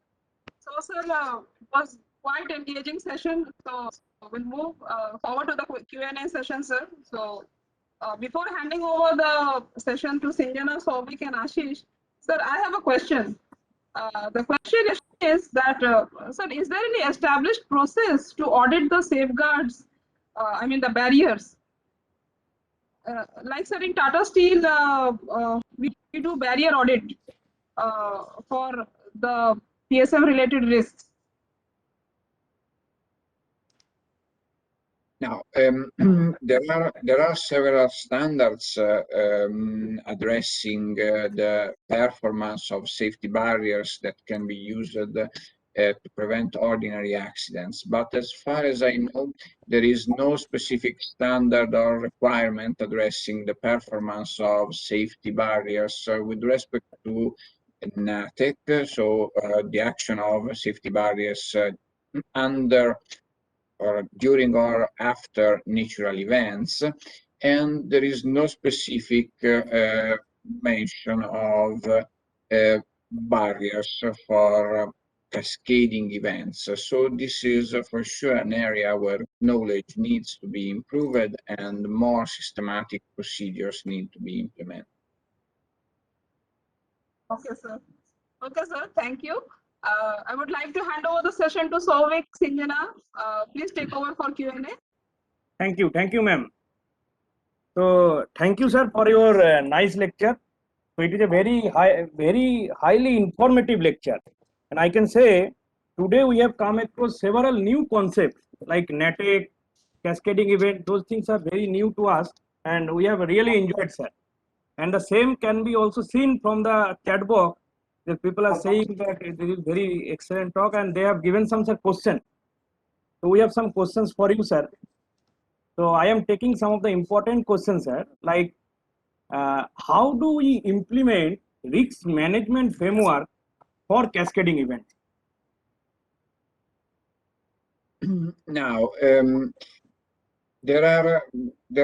So, sir, it was quite engaging session. So we'll move forward to the Q&A session, sir. So before handing over the session to Sinjana, Souvik and Ashish, sir, I have a question. The question is that, sir, is there any established process to audit the safeguards, I mean the barriers? Like, sir, in Tata Steel, we do barrier audit for the PSM related risks. Now, there are several standards addressing the performance of safety barriers that can be used to prevent ordinary accidents. But as far as I know, there is no specific standard or requirement addressing the performance of safety barriers with respect to NATEC, so the action of safety barriers under or during or after natural events, and there is no specific mention of barriers for cascading events. So this is for sure an area where knowledge needs to be improved and more systematic procedures need to be implemented. Okay, sir. Okay, sir. Thank you. I would like to hand over the session to Souvik Sinjana. Please take over for Q&A. Thank you, ma'am. So, thank you, sir, for your nice lecture. So, it is a very highly informative lecture, and I can say today we have come across several new concepts like NATEC, cascading event. Those things are very new to us, and we have really enjoyed, sir. And the same can be also seen from the chat box. The people are saying that it is very excellent talk, and they have given some questions. So we have some questions for you, sir. So I am taking some of the important questions, sir, like how do we implement risk management framework for cascading events? Now, there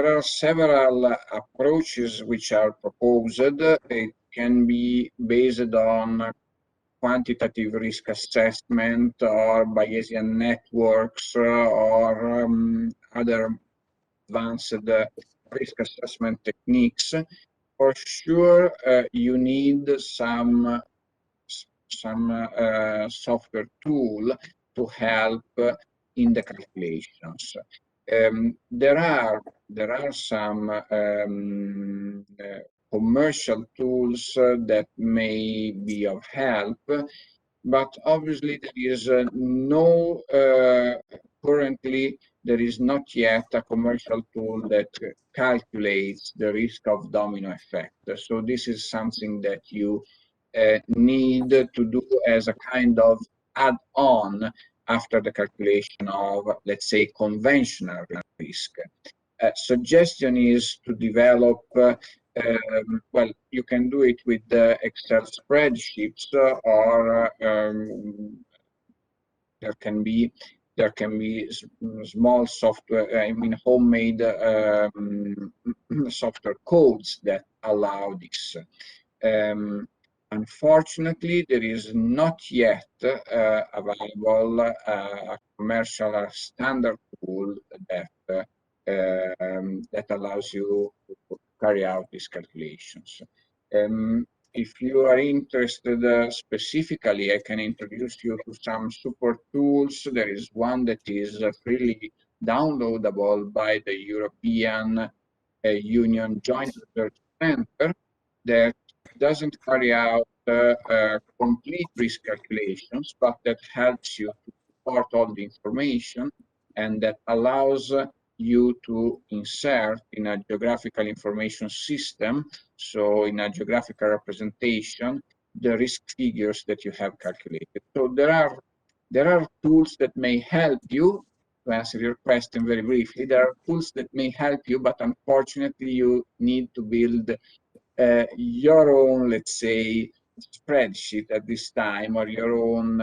are several approaches which are proposed. It can be based on quantitative risk assessment or Bayesian networks or other advanced risk assessment techniques. For sure, you need some software tool to help in the calculations. There are some commercial tools that may be of help, but obviously there is currently there is not yet a commercial tool that calculates the risk of domino effect. So this is something that you need to do as a kind of add-on after the calculation of, let's say, conventional risk. Suggestion is to develop, well, you can do it with Excel spreadsheets, or there can be small software, I mean homemade software codes that allow this. Unfortunately, there is not yet available a commercial or standard tool that allows you to carry out these calculations. If you are interested specifically, I can introduce you to some support tools. There is one that is freely downloadable by the European Union Joint Research Center that doesn't carry out complete risk calculations, but that helps you to support all the information and that allows you to insert in a geographical information system, so in a geographical representation, the risk figures that you have calculated. So there are tools that may help you. To answer your question very briefly, there are tools that may help you, but unfortunately you need to build your own, let's say, spreadsheet at this time, or your own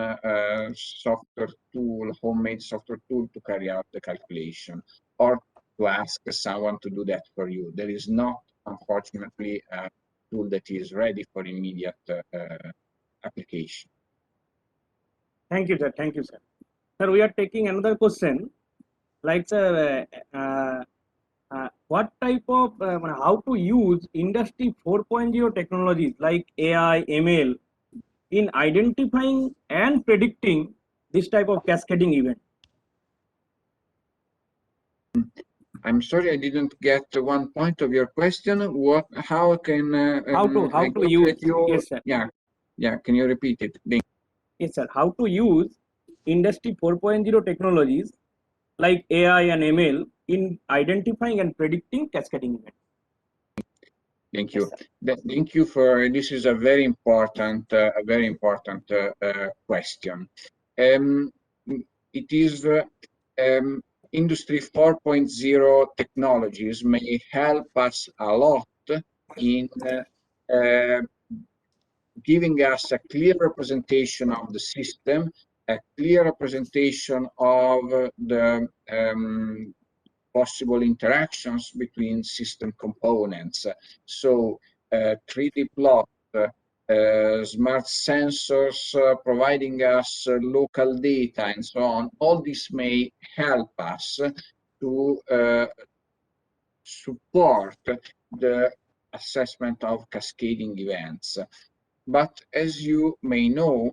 software tool, homemade software tool to carry out the calculation, or to ask someone to do that for you. There is not, unfortunately, a tool that is ready for immediate application. Thank you, sir. Thank you, sir. Sir, we are taking another question. Like, sir, what type of how to use industry 4.0 technologies like AI, ML in identifying and predicting this type of cascading event? I'm sorry, I didn't get one point of your question. How can How I to get use? at you? Yes, sir. Yeah. Can you repeat it? Yes, sir. How to use Industry 4.0 technologies like AI and ML in identifying and predicting cascading events? Thank you. Thank you for this. Is a very important, question. It is Industry 4.0 technologies may help us a lot in giving us a clear representation of the system, a clear representation of the possible interactions between system components. So 3D plot, smart sensors providing us local data and so on, all this may help us to support the assessment of cascading events. But as you may know,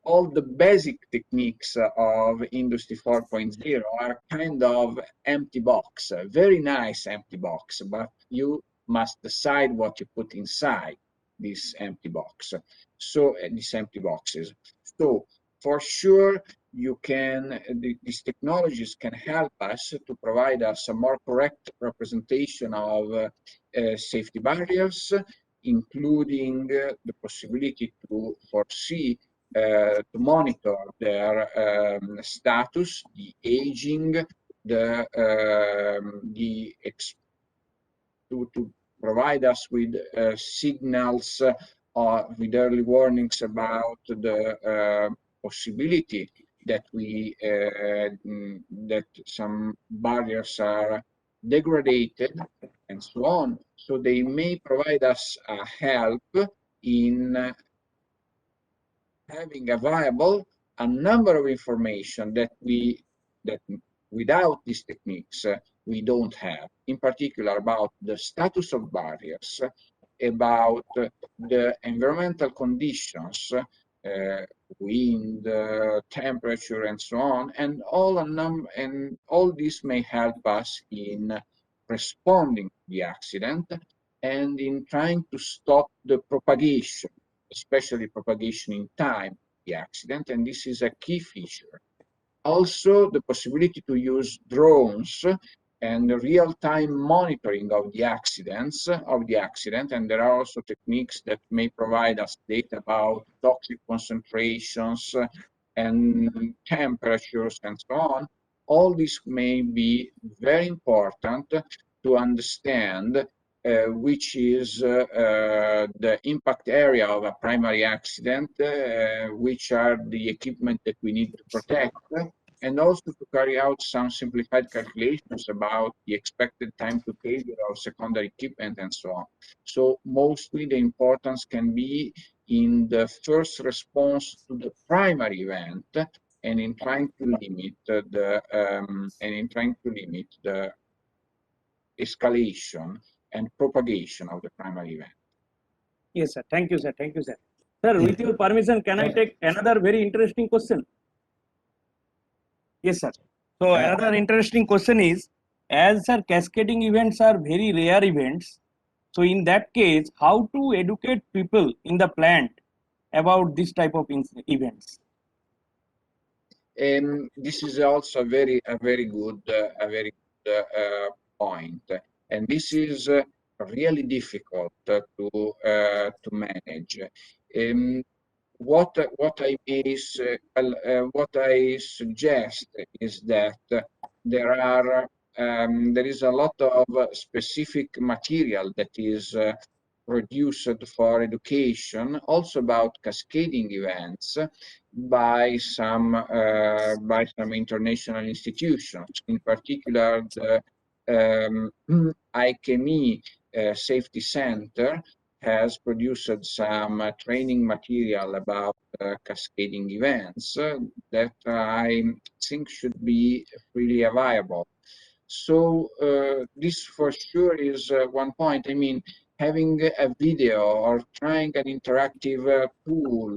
all the basic techniques of Industry 4.0 are kind of empty box, a very nice empty box, but you must decide what you put inside this empty box. So these empty boxes. So for sure, you can, these technologies can help us to provide us a more correct representation of safety barriers, including the possibility to foresee, to monitor their status, the aging, to provide us with signals with early warnings about the possibility that that some barriers are degraded and so on. So they may provide us a help in having available a number of information that without these techniques we don't have, in particular about the status of barriers, about the environmental conditions, wind, temperature, and so on, and all this may help us in responding to the accident and in trying to stop the propagation, especially propagation in time, the accident, and this is a key feature. Also, the possibility to use drones and real-time monitoring of the accident, and there are also techniques that may provide us data about toxic concentrations and temperatures and so on. All this may be very important to understand which is the impact area of a primary accident, which are the equipment that we need to protect, and also to carry out some simplified calculations about the expected time to failure of secondary equipment and so on. So mostly the importance can be in the first response to the primary event and in trying to limit the escalation and propagation of the primary event. Yes, sir. Thank you, sir. Thank you, sir. Sir, with your permission, can I take another very interesting question? Yes, sir. So another interesting question is, as sir, cascading events are very rare events. So in that case, how to educate people in the plant about this type of events? This is also a very good point, and this is really difficult to manage. What I suggest is that there is a lot of specific material that is produced for education, also about cascading events, by some international institutions, in particular the ICME Safety Center has produced some training material about cascading events that I think should be freely available. So this for sure is one point. I mean, having a video or trying an interactive tool.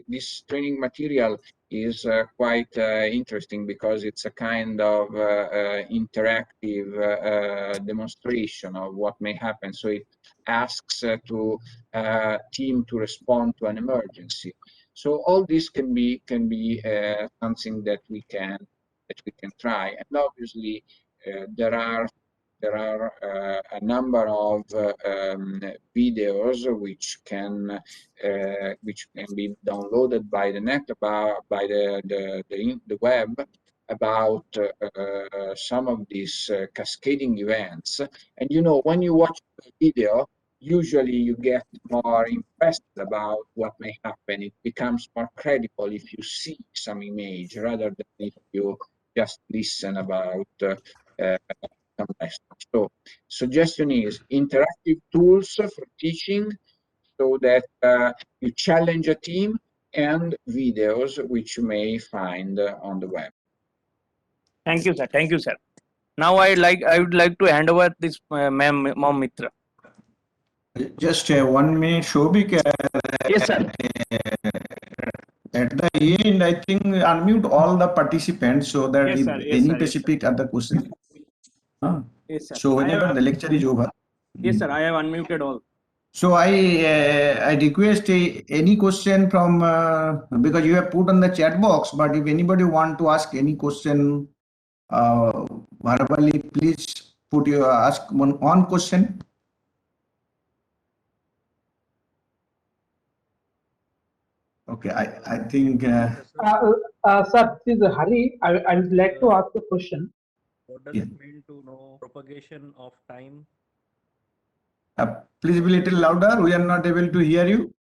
This training material is quite interesting because it's a kind of interactive demonstration of what may happen. So it asks to team to respond to an emergency. So all this can be something that we can try. And obviously there are a number of videos which can be downloaded by the net, by the web, about some of these cascading events. And you know, when you watch the video, usually you get more impressed about what may happen. It becomes more credible if you see some image rather than if you just listen about some lessons. So suggestion is interactive tools for teaching so that you challenge a team, and videos which you may find on the web. Thank you, sir. Thank you, sir. Now I would like to hand over this Mom Mitra. Just 1 minute, Shobik. Yes, sir. At the end, I think unmute all the participants so that Yes, if sir. Yes, any sir. Yes, specific other questions. Yes, sir. So whenever the lecture is over. Yes, sir. I have unmuted all. So I request any question from because you have put on the chat box, but if anybody want to ask any question verbally, please ask one question. Okay, I think. Sir, this is Hari. I would like to ask a question. What does Yeah. it mean to know propagation of time? Please be a little louder. We are not able to hear you.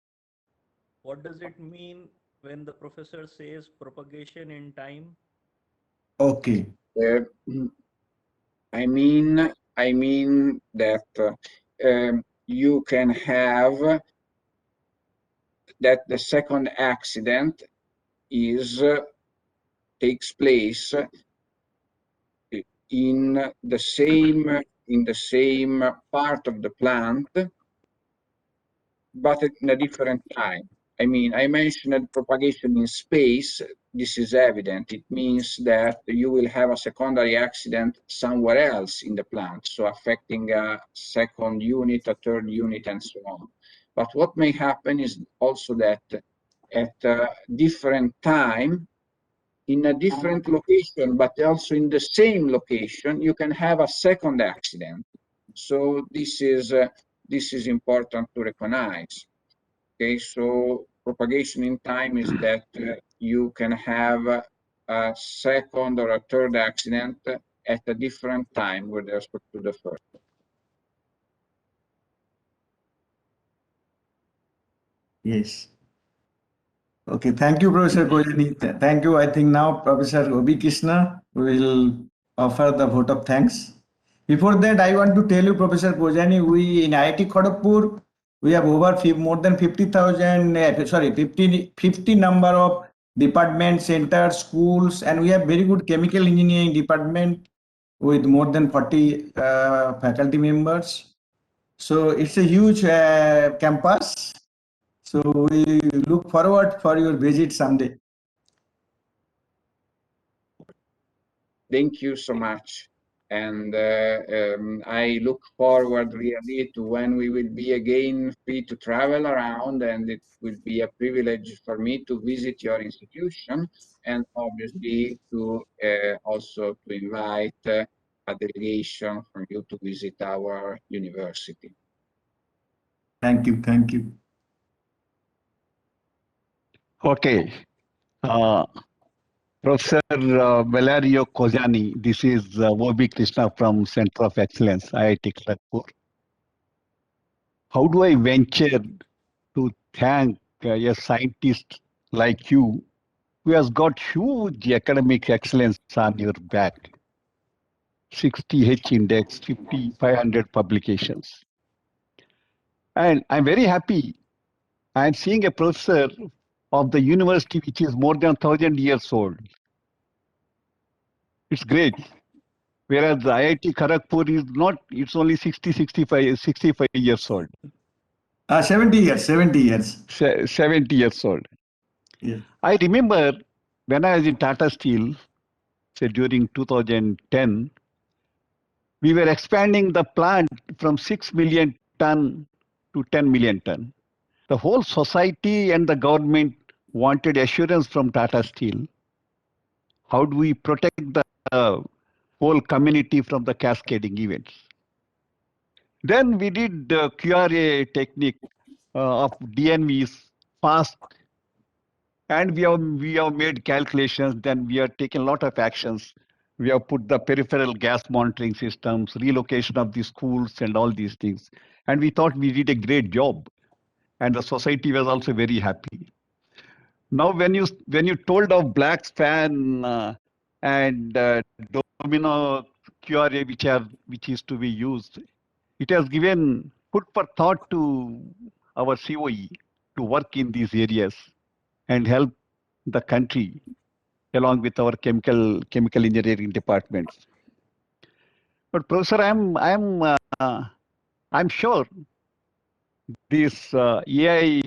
What does it mean when the professor says propagation in time? Okay. I mean that you can have that the second accident takes place in the same part of the plant, but in a different time. I mean, I mentioned propagation in space. This is evident. It means that you will have a secondary accident somewhere else in the plant, so affecting a second unit, a third unit, and so on. But what may happen is also that at a different time, in a different location, but also in the same location, you can have a second accident. So this is important to recognize. Okay, so propagation in time is that you can have a second or a third accident at a different time with respect to the first. Yes. Okay, thank you, Professor Kojani. Thank you. I think now Professor Obi Krishna will offer the vote of thanks. Before that, I want to tell you, Professor Kojani, we in IIT Kharagpur, we have more than 50,000, 50 number of department centers, schools, and we have very good chemical engineering department with more than 40 faculty members. So it's a huge campus. So we look forward for your visit someday. Thank you so much. And I look forward really to when we will be again free to travel around, and it will be a privilege for me to visit your institution, and obviously to also to invite a delegation from you to visit our university. Thank you. Thank you. Okay. Professor Valerio Kojani, this is Obi Krishna from Center of Excellence, IIT Kharagpur. How do I venture to thank a scientist like you who has got huge academic excellence on your back? 60 H index, 500 publications. And I'm very happy. I'm seeing a professor of the university which is more than 1,000 years old. It's great. Whereas the IIT Kharagpur is not, it's only 65 years old. 70 years, 70 years. 70 years old. Yeah. I remember when I was in Tata Steel, say during 2010, we were expanding the plant from 6 million ton to 10 million ton. The whole society and the government wanted assurance from Tata Steel. How do we protect the whole community from the cascading events? Then we did the QRA technique of DNVs fast, and we have made calculations. Then we have taken a lot of actions. We have put the peripheral gas monitoring systems, relocation of the schools, and all these things. And we thought we did a great job, and the society was also very happy. Now, when you told of black span and domino QRA, which is to be used, it has given food for thought to our COE to work in these areas and help the country along with our chemical engineering departments. But Professor, I'm sure these AI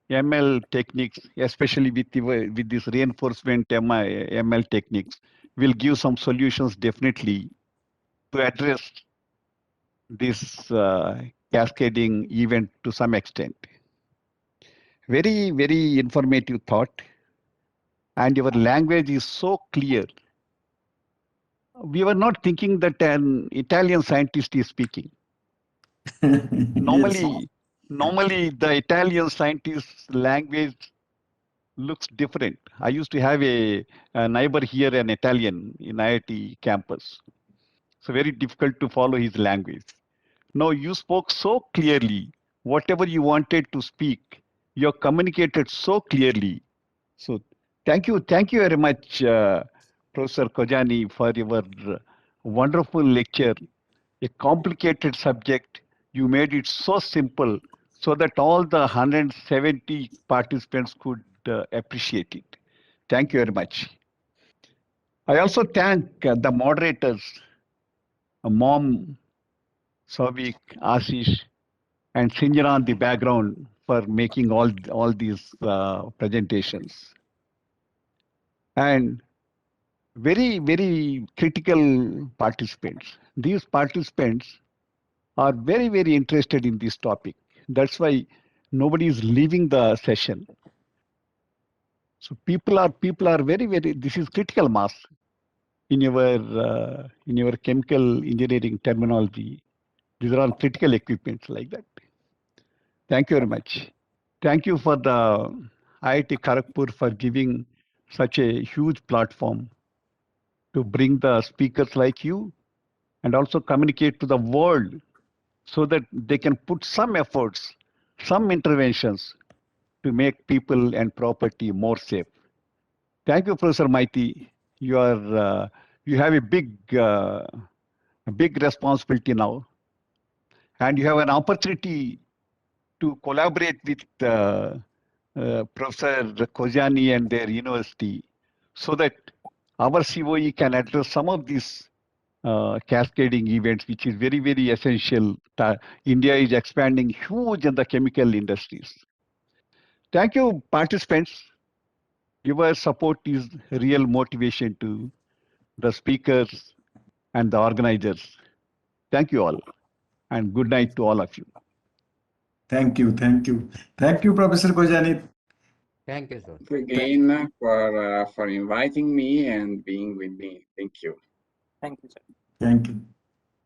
ML techniques, especially with this reinforcement ML techniques, will give some solutions definitely to address this cascading event to some extent. Very, very informative thought. And your language is so clear. We were not thinking that an Italian scientist is speaking. Yes. Normally the Italian scientist's language looks different. I used to have a neighbor here, an Italian in IIT campus. So very difficult to follow his language. No, you spoke so clearly. Whatever you wanted to speak, you communicated so clearly. So thank you very much, Professor Kojani, for your wonderful lecture. A complicated subject, you made it so simple so that all the 170 participants could appreciate it. Thank you very much. I also thank the moderators, Mom, Savik, Ashish, and Sinjana on the background for making all these presentations. And very, very critical participants. These participants are very, very interested in this topic. That's why nobody is leaving the session. So people are very, very, this is critical mass in your chemical engineering terminology. These are all critical equipments like that. Thank you very much. Thank you for the IIT Kharagpur for giving such a huge platform to bring the speakers like you and also communicate to the world so that they can put some efforts, some interventions to make people and property more safe. Thank you, Professor Maiti. You have a big responsibility now, and you have an opportunity to collaborate with Professor Kojani and their university so that our COE can address some of these cascading events, which is very, very essential. India is expanding huge in the chemical industries. Thank you, participants. Your support is real motivation to the speakers and the organizers. Thank you all, and good night to all of you. Thank you, Professor Kojani. Thank you, sir. Again for inviting me and being with me. Thank you. Thank you, sir. Thank you.